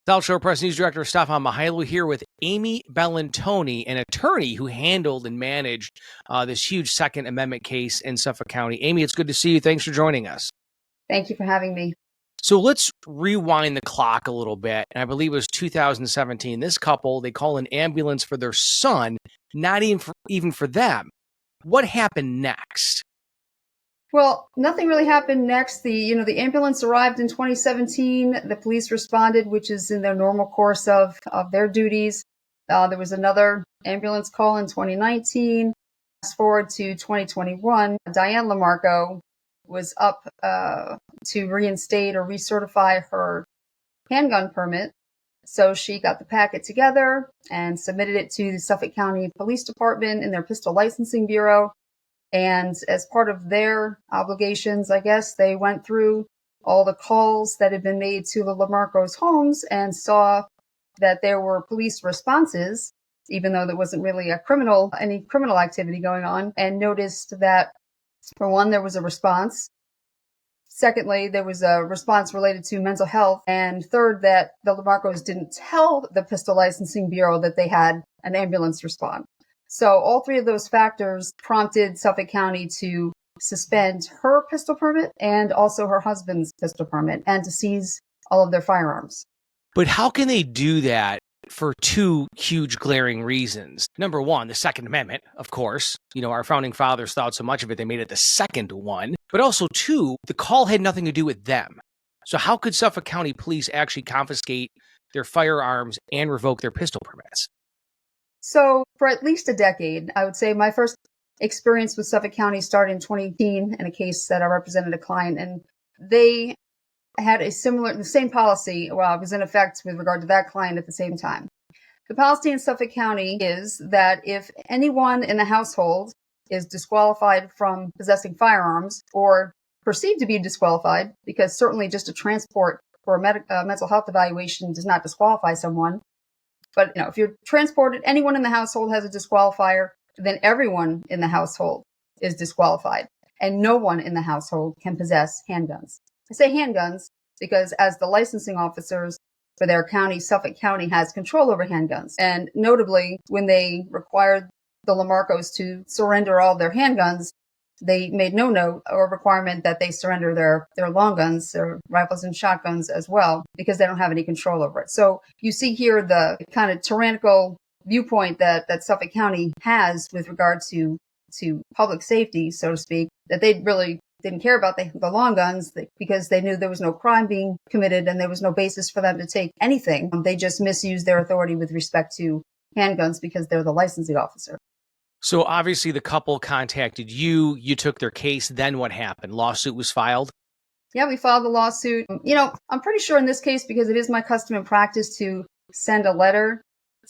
South Shore Press News Director Stefan Mihailo here with Amy Bellantoni, an attorney who handled and managed this huge Second Amendment case in Suffolk County. Amy, it's good to see you. Thanks for joining us. Thank you for having me. So let's rewind the clock a little bit. And I believe it was 2017. This couple, they call an ambulance for their son, not even for them. What happened next? Well, nothing really happened next. The ambulance arrived in 2017. The police responded, which is in their normal course of their duties. There was another ambulance call in 2019. Fast forward to 2021, Diane Lamarco was up to reinstate or recertify her handgun permit. So she got the packet together and submitted it to the Suffolk County Police Department in their Pistol Licensing Bureau. And as part of their obligations, I guess, they went through all the calls that had been made to the Lamarco's homes and saw that there were police responses, even though there wasn't really any criminal activity going on, and noticed that, for one, there was a response. Secondly, there was a response related to mental health. And third, that the Lamarcos didn't tell the Pistol Licensing Bureau that they had an ambulance respond. So all three of those factors prompted Suffolk County to suspend her pistol permit and also her husband's pistol permit and to seize all of their firearms. But how can they do that for two huge glaring reasons? Number one, the Second Amendment, of course. Our founding fathers thought so much of it, they made it the second one. But also, two, the call had nothing to do with them. So how could Suffolk County Police actually confiscate their firearms and revoke their pistol permits? So for at least a decade, I would say my first experience with Suffolk County started in 2018 in a case that I represented a client, and they had the same policy was in effect with regard to that client at the same time. The policy in Suffolk County is that if anyone in the household is disqualified from possessing firearms or perceived to be disqualified, because certainly just a transport for a mental health evaluation does not disqualify someone. But if you're transported, anyone in the household has a disqualifier, then everyone in the household is disqualified. And no one in the household can possess handguns. I say handguns because as the licensing officers for their county, Suffolk County has control over handguns. And notably, when they required the Lamarcos to surrender all their handguns, they made no note or requirement that they surrender their long guns, their rifles and shotguns as well, because they don't have any control over it. So you see here the kind of tyrannical viewpoint that Suffolk County has with regard to public safety, so to speak, that they really didn't care about the long guns because they knew there was no crime being committed and there was no basis for them to take anything. They just misused their authority with respect to handguns because they're the licensing officer. So obviously the couple contacted you, you took their case, then what happened? Lawsuit was filed? Yeah, we filed the lawsuit. I'm pretty sure in this case, because it is my custom and practice to send a letter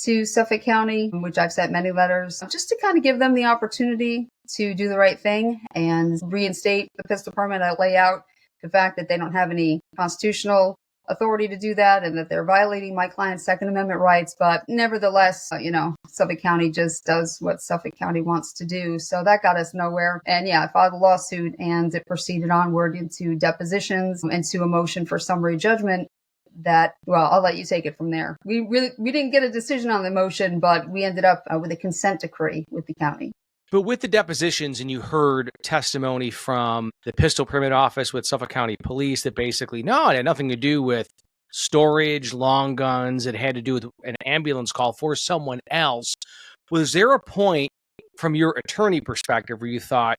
to Suffolk County, which I've sent many letters, just to kind of give them the opportunity to do the right thing and reinstate the pistol permit. I lay out the fact that they don't have any constitutional authority to do that and that they're violating my client's Second Amendment rights. But nevertheless, Suffolk County just does what Suffolk County wants to do. So that got us nowhere. And I filed a lawsuit and it proceeded onward into depositions and to a motion for summary judgment that, I'll let you take it from there. We didn't get a decision on the motion, but we ended up with a consent decree with the county. But with the depositions, and you heard testimony from the pistol permit office with Suffolk County Police that basically, no, it had nothing to do with storage, long guns. It had to do with an ambulance call for someone else. Was there a point from your attorney perspective where you thought,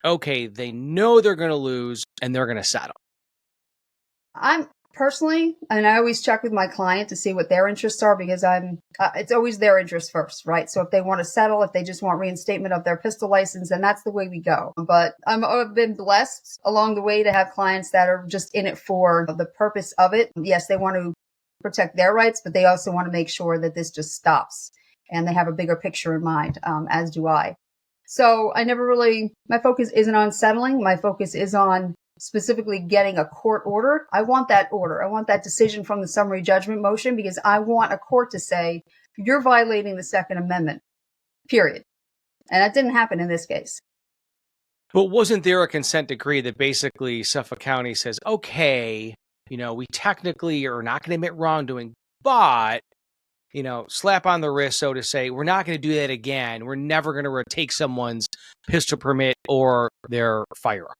okay, they know they're going to lose and they're going to settle? I'm personally, and I always check with my client to see what their interests are because it's always their interest first, right? So if they want to settle, if they just want reinstatement of their pistol license, then that's the way we go. But I've been blessed along the way to have clients that are just in it for the purpose of it. Yes, they want to protect their rights, but they also want to make sure that this just stops and they have a bigger picture in mind, as do I. So my focus isn't on settling. My focus is on specifically getting a court order. I want that order. I want that decision from the summary judgment motion because I want a court to say, you're violating the Second Amendment, period. And that didn't happen in this case. But wasn't there a consent decree that basically Suffolk County says, okay, we technically are not going to admit wrongdoing, but, slap on the wrist, so to say, we're not going to do that again. We're never going to take someone's pistol permit or their firearm.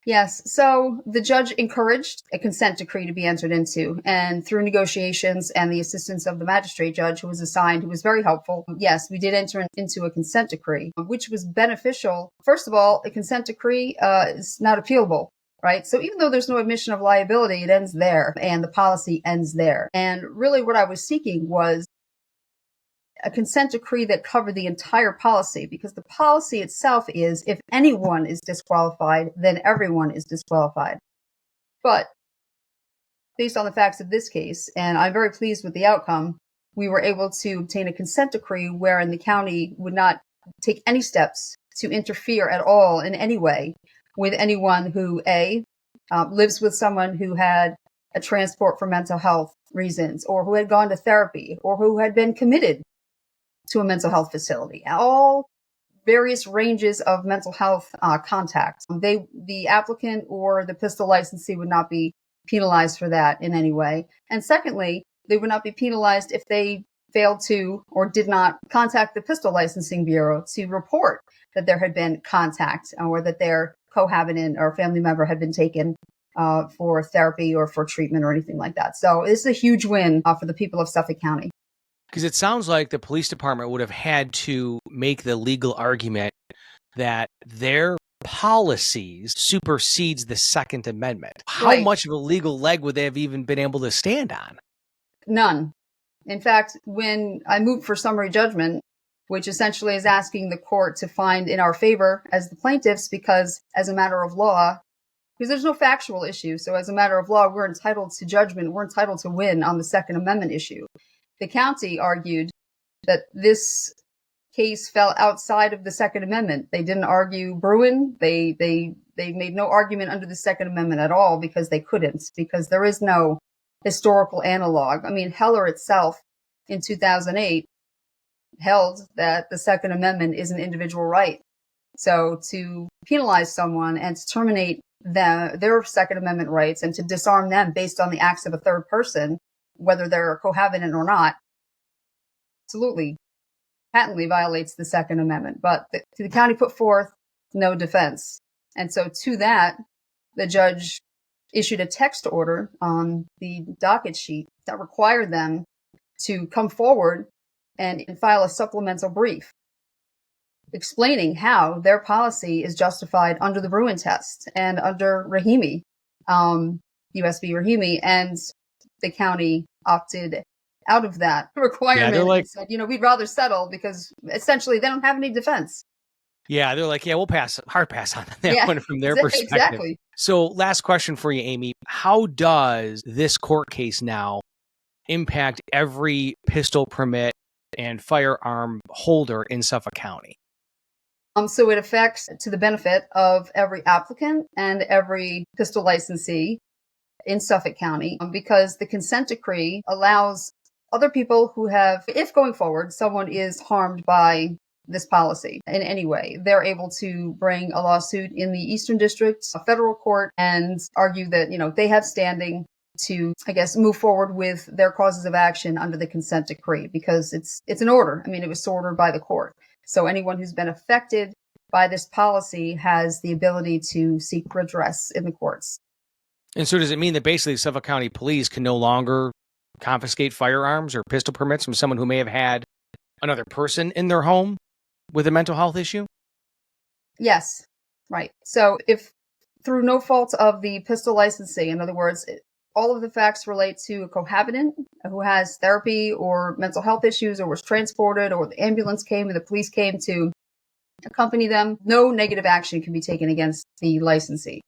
Yes. So the judge encouraged a consent decree to be entered into, and through negotiations and the assistance of the magistrate judge who was assigned, who was very helpful, yes, we did enter into a consent decree, which was beneficial. First of all, a consent decree is not appealable. Right. So even though there's no admission of liability, it ends there and the policy ends there. And really what I was seeking was a consent decree that covered the entire policy, because the policy itself is if anyone is disqualified, then everyone is disqualified. But based on the facts of this case, and I'm very pleased with the outcome, we were able to obtain a consent decree wherein the county would not take any steps to interfere at all in any way with anyone who, lives with someone who had a transport for mental health reasons, or who had gone to therapy, or who had been committed to a mental health facility. All various ranges of mental health contact. The applicant or the pistol licensee would not be penalized for that in any way. And secondly, they would not be penalized if they failed to or did not contact the Pistol Licensing Bureau to report that there had been contact or that their cohabitant or family member had been taken for therapy or for treatment or anything like that. So this is a huge win for the people of Suffolk County. Because it sounds like the police department would have had to make the legal argument that their policies supersedes the Second Amendment. How Right. much of a legal leg would they have even been able to stand on? None. In fact, when I moved for summary judgment, which essentially is asking the court to find in our favor as the plaintiffs, because as a matter of law, because there's no factual issue. So as a matter of law, we're entitled to judgment. We're entitled to win on the Second Amendment issue. The county argued that this case fell outside of the Second Amendment. They didn't argue Bruin. They made no argument under the Second Amendment at all because they couldn't, because there is no historical analog. I mean, Heller itself in 2008 held that the Second Amendment is an individual right. So to penalize someone and to terminate their Second Amendment rights and to disarm them based on the acts of a third person, whether they're cohabitant or not, absolutely, patently violates the Second Amendment. But the county put forth no defense. And so to that, the judge issued a text order on the docket sheet that required them to come forward and file a supplemental brief explaining how their policy is justified under the Bruin test and under Rahimi, US v. Rahimi, and the county opted out of that requirement and said, we'd rather settle because essentially they don't have any defense. Yeah, they're like, we'll hard pass on that one from their perspective. Exactly. So last question for you, Amy. How does this court case now impact every pistol permit and firearm holder in Suffolk County? So it affects to the benefit of every applicant and every pistol licensee in Suffolk County, because the consent decree allows other people who have, if going forward, someone is harmed by this policy in any way, they're able to bring a lawsuit in the Eastern District, a federal court, and argue that, they have standing to, move forward with their causes of action under the consent decree, because it's an order. I mean, it was ordered by the court. So anyone who's been affected by this policy has the ability to seek redress in the courts. And so does it mean that basically Suffolk County Police can no longer confiscate firearms or pistol permits from someone who may have had another person in their home with a mental health issue? Yes, right. So if through no fault of the pistol licensee, in other words, all of the facts relate to a cohabitant who has therapy or mental health issues or was transported or the ambulance came or the police came to accompany them, no negative action can be taken against the licensee.